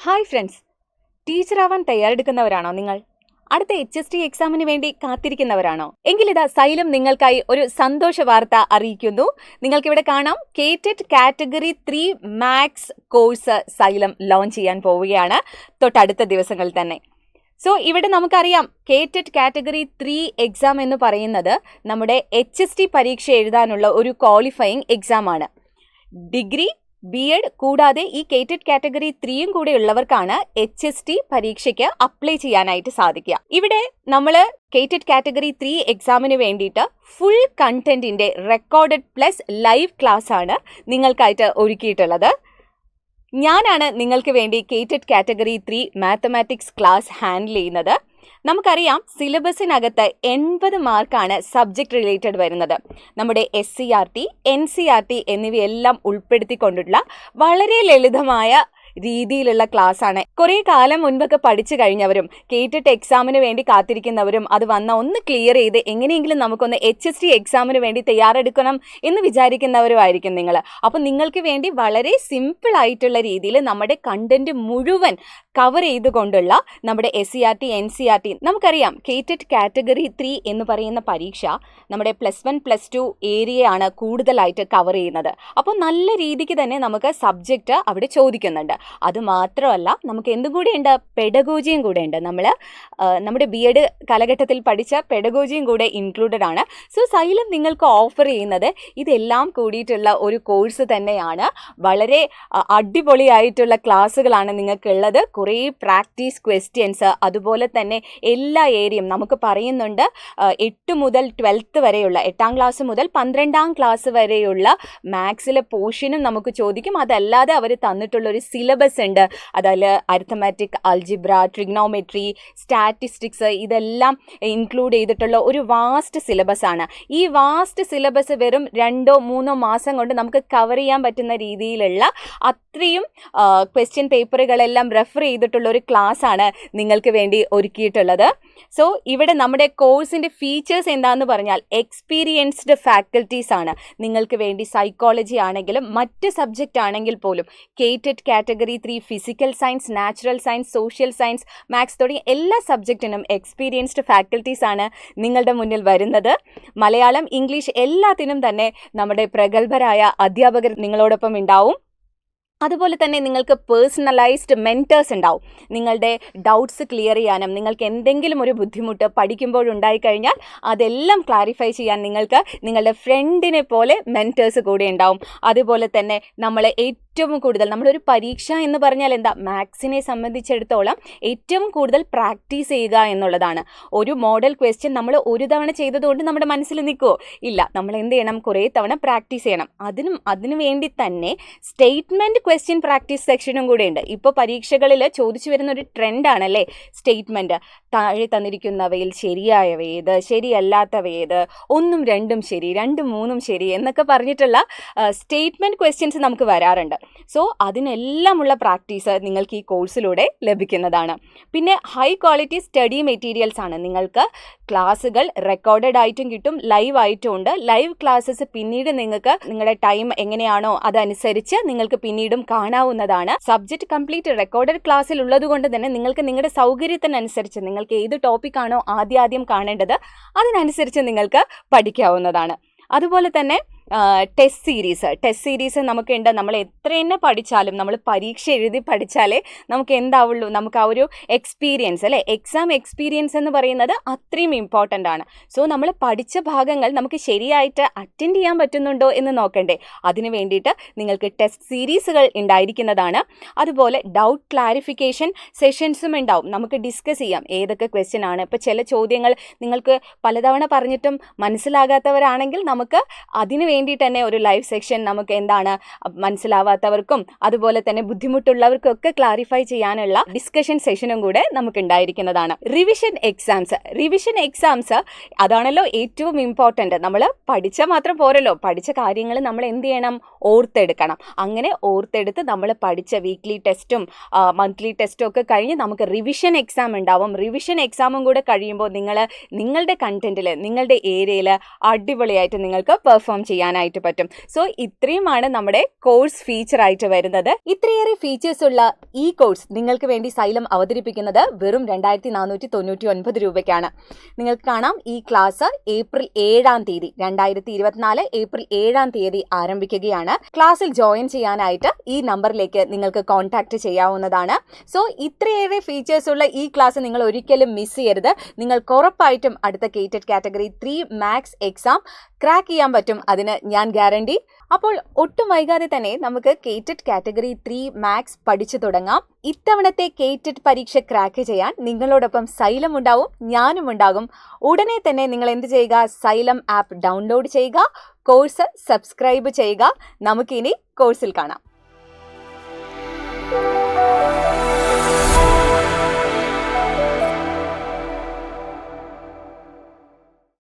Hi friends, ടീച്ചറാവാൻ തയ്യാറെടുക്കുന്നവരാണോ നിങ്ങൾ? അടുത്ത HST എക്സാമിന് വേണ്ടി കാത്തിരിക്കുന്നവരാണോ? എങ്കിലിതാ സൈലം നിങ്ങൾക്കായി ഒരു സന്തോഷ വാർത്ത അറിയിക്കുന്നു. നിങ്ങൾക്കിവിടെ കാണാം, കേറ്റഡ് category 3 maths course Xylem launch ചെയ്യാൻ പോവുകയാണ് തൊട്ടടുത്ത ദിവസങ്ങളിൽ തന്നെ. സോ ഇവിടെ നമുക്കറിയാം, കേറ്റഡ് കാറ്റഗറി 3 എക്സാം എന്ന് പറയുന്നത് നമ്മുടെ HST പരീക്ഷ എഴുതാനുള്ള ഒരു ക്വാളിഫയിങ് എക്സാം ആണ്. ഡിഗ്രി, BEd കൂടാതെ ഈ കേറ്റഡ് കാറ്റഗറി 3യും കൂടെ ഉള്ളവർക്കാണ് HST പരീക്ഷയ്ക്ക് അപ്ലൈ ചെയ്യാനായിട്ട് സാധിക്കുക. ഇവിടെ നമ്മൾ കേറ്റഡ് കാറ്റഗറി 3 എക്സാമിന് വേണ്ടിയിട്ട് ഫുൾ കണ്ടന്റിന്റെ റെക്കോർഡഡ് പ്ലസ് ലൈവ് ക്ലാസ് ആണ് നിങ്ങൾക്കായിട്ട് ഒരുക്കിയിട്ടുള്ളത്. ഞാനാണ് നിങ്ങൾക്ക് വേണ്ടി കേറ്റഡ് കാറ്റഗറി 3 മാത്തമാറ്റിക്സ് ക്ലാസ് ഹാൻഡിൽ ചെയ്യുന്നത്. നമുക്കറിയാം, സിലബസിനകത്ത് 80 മാർക്കാണ് സബ്ജക്ട് റിലേറ്റഡ് വരുന്നത്. നമ്മുടെ SCERT, NCERT എന്നിവയെല്ലാം ഉൾപ്പെടുത്തിക്കൊണ്ടുള്ള വളരെ ലളിതമായ രീതിയിലുള്ള ക്ലാസ് ആണ്. കുറേ കാലം മുൻപൊക്കെ പഠിച്ചു കഴിഞ്ഞവരും കേറ്റഡ് എക്സാമിന് വേണ്ടി കാത്തിരിക്കുന്നവരും അത് ഒന്ന് ക്ലിയർ ചെയ്ത് എങ്ങനെയെങ്കിലും നമുക്കൊന്ന് HST എക്സാമിന് വേണ്ടി തയ്യാറെടുക്കണം എന്ന് വിചാരിക്കുന്നവരുമായിരിക്കും നിങ്ങൾ. അപ്പം നിങ്ങൾക്ക് വേണ്ടി വളരെ സിമ്പിൾ ആയിട്ടുള്ള രീതിയിൽ നമ്മുടെ കണ്ടന്റ് മുഴുവൻ കവർ ചെയ്തുകൊണ്ടുള്ള നമ്മുടെ SCERT, NCERT, നമുക്കറിയാം കേറ്റഡ് കാറ്റഗറി 3 എന്ന് പറയുന്ന പരീക്ഷ നമ്മുടെ +1, +2 ഏരിയയാണ് കൂടുതലായിട്ട് കവർ ചെയ്യുന്നത്. അപ്പോൾ നല്ല രീതിക്ക് തന്നെ നമുക്ക് സബ്ജക്റ്റ് അവിടെ ചോദിക്കുന്നുണ്ട്. അത് മാത്രമല്ല, നമുക്ക് എന്തും കൂടെ ഉണ്ട്, പെഡഗോജിയും കൂടെ ഉണ്ട്. നമ്മുടെ BEd കാലഘട്ടത്തിൽ പഠിച്ച പെഡഗോജിയും കൂടെ ഇൻക്ലൂഡഡ് ആണ്. സോ സൈലം നിങ്ങൾക്ക് ഓഫർ ചെയ്യുന്നത് ഇതെല്ലാം കൂടിയിട്ടുള്ള ഒരു കോഴ്സ് തന്നെയാണ്. വളരെ അടിപൊളിയായിട്ടുള്ള ക്ലാസ്സുകളാണ് നിങ്ങൾക്കുള്ളത്. കുറേ പ്രാക്ടീസ് ക്വസ്റ്റ്യൻസ്, അതുപോലെ തന്നെ എല്ലാ ഏരിയയും നമുക്ക് പറയുന്നുണ്ട്. 8 മുതൽ 12th വരെയുള്ള, 8ാം ക്ലാസ് മുതൽ 12ാം ക്ലാസ് വരെയുള്ള മാത്സിലെ പോർഷനും നമുക്ക് ചോദിക്കും. അതല്ലാതെ അവർ തന്നിട്ടുള്ള ഒരു സിലബസ് ഉണ്ട്. അതിൽ അരിത്തമാറ്റിക്, അൽജിബ്ര, ട്രിഗ്നോമെട്രി, സ്റ്റാറ്റിസ്റ്റിക്സ് ഇതെല്ലാം ഇൻക്ലൂഡ് ചെയ്തിട്ടുള്ള ഒരു വാസ്റ്റ് സിലബസ് ആണ്. ഈ വാസ്റ്റ് സിലബസ് വെറും 2-3 മാസം കൊണ്ട് നമുക്ക് കവർ ചെയ്യാൻ പറ്റുന്ന രീതിയിലുള്ള അത്രയും ക്വസ്റ്റ്യൻ പേപ്പറുകളെല്ലാം റെഫർ ചെയ്തിട്ടുള്ള ഒരു ക്ലാസ് ആണ് നിങ്ങൾക്ക് വേണ്ടി ഒരുക്കിയിട്ടുള്ളത്. സോ ഇവിടെ നമ്മുടെ കോഴ്സിന്റെ ഫീച്ചേഴ്സ് എന്താണെന്ന് പറഞ്ഞാൽ, എക്സ്പീരിയൻസ്ഡ് ഫാക്കൽറ്റീസ് ആണ് നിങ്ങൾക്ക് വേണ്ടി. സൈക്കോളജി ആണെങ്കിലും മറ്റ് സബ്ജക്റ്റ് ആണെങ്കിൽ പോലും കേറ്റഡ് category 3 physical science, natural science, social science, maths തുടങ്ങിയ എല്ലാ സബ്ജക്റ്റിനും എക്സ്പീരിയൻസ്ഡ് ഫാക്കൽറ്റീസ് ആണ് നിങ്ങളുടെ മുന്നിൽ വരുന്നത്. മലയാളം, ഇംഗ്ലീഷ് എല്ലാത്തിനും തന്നെ നമ്മുടെ പ്രഗത്ഭരായ അധ്യാപകർ നിങ്ങളോടൊപ്പം ഉണ്ടാവും. അതുപോലെ തന്നെ നിങ്ങൾക്ക് പേഴ്സണലൈസ്ഡ് മെൻറ്റേഴ്സ് ഉണ്ടാവും. നിങ്ങളുടെ ഡൗട്ട്സ് ക്ലിയർ ചെയ്യാനും നിങ്ങൾക്ക് എന്തെങ്കിലും ഒരു ബുദ്ധിമുട്ട് പഠിക്കുമ്പോഴുണ്ടായിക്കഴിഞ്ഞാൽ അതെല്ലാം ക്ലാരിഫൈ ചെയ്യാൻ നിങ്ങൾക്ക് നിങ്ങളുടെ ഫ്രണ്ടിനെ പോലെ മെൻറ്റേഴ്സ് കൂടെ ഉണ്ടാവും. അതുപോലെ തന്നെ ഏറ്റവും കൂടുതൽ നമ്മളൊരു പരീക്ഷ എന്ന് പറഞ്ഞാൽ എന്താ, മാത്സിനെ സംബന്ധിച്ചിടത്തോളം ഏറ്റവും കൂടുതൽ പ്രാക്ടീസ് ചെയ്യുക എന്നുള്ളതാണ്. ഒരു മോഡൽ ക്വസ്റ്റ്യൻ നമ്മൾ ഒരു തവണ ചെയ്തതുകൊണ്ട് നമ്മുടെ മനസ്സിൽ നിൽക്കുമോ? ഇല്ല. നമ്മൾ എന്ത് ചെയ്യണം? കുറേ തവണ പ്രാക്ടീസ് ചെയ്യണം. അതിനു വേണ്ടി തന്നെ സ്റ്റേറ്റ്മെൻറ്റ് ക്വസ്റ്റ്യൻ പ്രാക്ടീസ് സെക്ഷനും കൂടെ ഉണ്ട്. ഇപ്പോൾ പരീക്ഷകളിൽ ചോദിച്ചു വരുന്ന ഒരു ട്രെൻഡാണല്ലേ സ്റ്റേറ്റ്മെൻറ്റ്. താഴെ തന്നിരിക്കുന്നവയിൽ ശരിയായവേത്, ശരിയല്ലാത്തവേത്, 1ഉം 2ഉം ശരി, 2ഉം 3ഉം ശരി എന്നൊക്കെ പറഞ്ഞിട്ടുള്ള സ്റ്റേറ്റ്മെൻറ്റ് ക്വസ്റ്റ്യൻസ് നമുക്ക് വരാറുണ്ട്. സോ അതിനെല്ലാമുള്ള പ്രാക്ടീസ് നിങ്ങൾക്ക് ഈ കോഴ്സിലൂടെ ലഭിക്കുന്നതാണ്. പിന്നെ ഹൈ ക്വാളിറ്റി സ്റ്റഡി മെറ്റീരിയൽസ് ആണ്. നിങ്ങൾക്ക് ക്ലാസ്സുകൾ റെക്കോർഡഡ് ആയിട്ടും കിട്ടും, ലൈവ് ആയിട്ടും ഉണ്ട്. ലൈവ് ക്ലാസ്സസ് പിന്നീട് നിങ്ങൾക്ക് നിങ്ങളുടെ ടൈം എങ്ങനെയാണോ അതനുസരിച്ച് നിങ്ങൾക്ക് പിന്നീടും കാണാവുന്നതാണ്. സബ്ജക്റ്റ് കംപ്ലീറ്റ് റെക്കോർഡഡ് ക്ലാസ്സിൽ ഉള്ളത് കൊണ്ട് തന്നെ നിങ്ങൾക്ക് നിങ്ങളുടെ സൗകര്യത്തിനനുസരിച്ച് നിങ്ങൾക്ക് ഏത് ടോപ്പിക്കാണോ ആദ്യം കാണേണ്ടത് അതിനനുസരിച്ച് നിങ്ങൾക്ക് പഠിക്കാവുന്നതാണ്. അതുപോലെ തന്നെ ടെസ്റ്റ് സീരീസ് നമുക്കുണ്ട്. നമ്മൾ എത്ര തന്നെ പഠിച്ചാലും, നമ്മൾ പരീക്ഷ എഴുതി പഠിച്ചാലേ നമുക്ക് എന്താവുള്ളൂ, നമുക്ക് ആ ഒരു എക്സ്പീരിയൻസ് അല്ലേ, എക്സാം എക്സ്പീരിയൻസ് എന്ന് പറയുന്നത് അത്രയും ഇമ്പോർട്ടൻ്റ് ആണ്. സോ നമ്മൾ പഠിച്ച ഭാഗങ്ങൾ നമുക്ക് ശരിയായിട്ട് അറ്റൻഡ് ചെയ്യാൻ പറ്റുന്നുണ്ടോ എന്ന് നോക്കണ്ടേ? അതിന് വേണ്ടിയിട്ട് നിങ്ങൾക്ക് ടെസ്റ്റ് സീരീസുകൾ ഉണ്ടായിരിക്കുന്നതാണ്. അതുപോലെ ഡൗട്ട് ക്ലാരിഫിക്കേഷൻ സെഷൻസും ഉണ്ടാവും. നമുക്ക് ഡിസ്കസ് ചെയ്യാം ഏതൊക്കെ ക്വസ്റ്റ്യൻ ആണ്. ഇപ്പോൾ ചില ചോദ്യങ്ങൾ നിങ്ങൾക്ക് പലതവണ പറഞ്ഞിട്ടും മനസ്സിലാകാത്തവരാണെങ്കിൽ നമുക്ക് അതിന് വേണ്ടി തന്നെ ഒരു ലൈവ് സെക്ഷൻ നമുക്ക് എന്താണ് മനസ്സിലാവാത്തവർക്കും അതുപോലെ തന്നെ ബുദ്ധിമുട്ടുള്ളവർക്കും ഒക്കെ ക്ലാരിഫൈ ചെയ്യാനുള്ള ഡിസ്കഷൻ സെഷനും കൂടെ നമുക്ക് ഉണ്ടായിരിക്കുന്നതാണ്. റിവിഷൻ എക്സാംസ് അതാണല്ലോ ഏറ്റവും ഇമ്പോർട്ടൻ്റ്. നമ്മൾ പഠിച്ചാൽ മാത്രം പോരല്ലോ, പഠിച്ച കാര്യങ്ങൾ നമ്മൾ എന്ത് ചെയ്യണം? ഓർത്തെടുക്കണം. അങ്ങനെ ഓർത്തെടുത്ത് നമ്മൾ പഠിച്ച വീക്ക്ലി ടെസ്റ്റും മന്ത്ലി ടെസ്റ്റും ഒക്കെ കഴിഞ്ഞ് നമുക്ക് റിവിഷൻ എക്സാം ഉണ്ടാവും. റിവിഷൻ എക്സാമും കൂടെ കഴിയുമ്പോൾ നിങ്ങളുടെ കണ്ടന്റിൽ, നിങ്ങളുടെ ഏരിയയിൽ അടിപൊളിയായിട്ട് നിങ്ങൾക്ക് പെർഫോം ചെയ്യാൻ ചെയ്യാനായിട്ട് പറ്റും. സോ ഇത്രയുമാണ് നമ്മുടെ കോഴ്സ് ഫീച്ചർ ആയിട്ട് വരുന്നത്. ഇത്രയേറെ ഫീച്ചേഴ്സ് ഉള്ള ഈ കോഴ്സ് നിങ്ങൾക്ക് വേണ്ടി സൈലം അവതരിപ്പിക്കുന്നത് വെറും 2499 രൂപയ്ക്കാണ്. നിങ്ങൾക്ക് കാണാം, ഈ ക്ലാസ് ഏപ്രിൽ 7-ാം തീയതി 2024 ഏപ്രിൽ 7-ാം തീയതി ആരംഭിക്കുകയാണ്. ക്ലാസ്സിൽ ജോയിൻ ചെയ്യാനായിട്ട് ഈ നമ്പറിലേക്ക് നിങ്ങൾക്ക് കോൺടാക്ട് ചെയ്യാവുന്നതാണ്. സോ ഇത്രയേറെ ഫീച്ചേഴ്സ് ഉള്ള ഈ ക്ലാസ് നിങ്ങൾ ഒരിക്കലും മിസ് ചെയ്യരുത്. നിങ്ങൾക്ക് ഉറപ്പായിട്ടും അടുത്ത കേറ്റഡ് കാറ്റഗറി 3 മാത്സ് എക്സാം ക്രാക്ക് ചെയ്യാൻ പറ്റും, അതിന് ഞാൻ ഗ്യാരണ്ടി. അപ്പോൾ ഒട്ടും വൈകാതെ തന്നെ നമുക്ക് കേറ്റഡ് കാറ്റഗറി 3 മാത്സ് പഠിച്ചു തുടങ്ങാം. ഇത്തവണത്തെ കേറ്റഡ് പരീക്ഷ ക്രാക്ക് ചെയ്യാൻ നിങ്ങളോടൊപ്പം സൈലം ഉണ്ടാവും, ഞാനും ഉണ്ടാകും. ഉടനെ തന്നെ നിങ്ങൾ എന്ത് ചെയ്യുക? സൈലം ആപ്പ് ഡൗൺലോഡ് ചെയ്യുക, കോഴ്സ് സബ്സ്ക്രൈബ് ചെയ്യുക. നമുക്കിനി കോഴ്സിൽ കാണാം.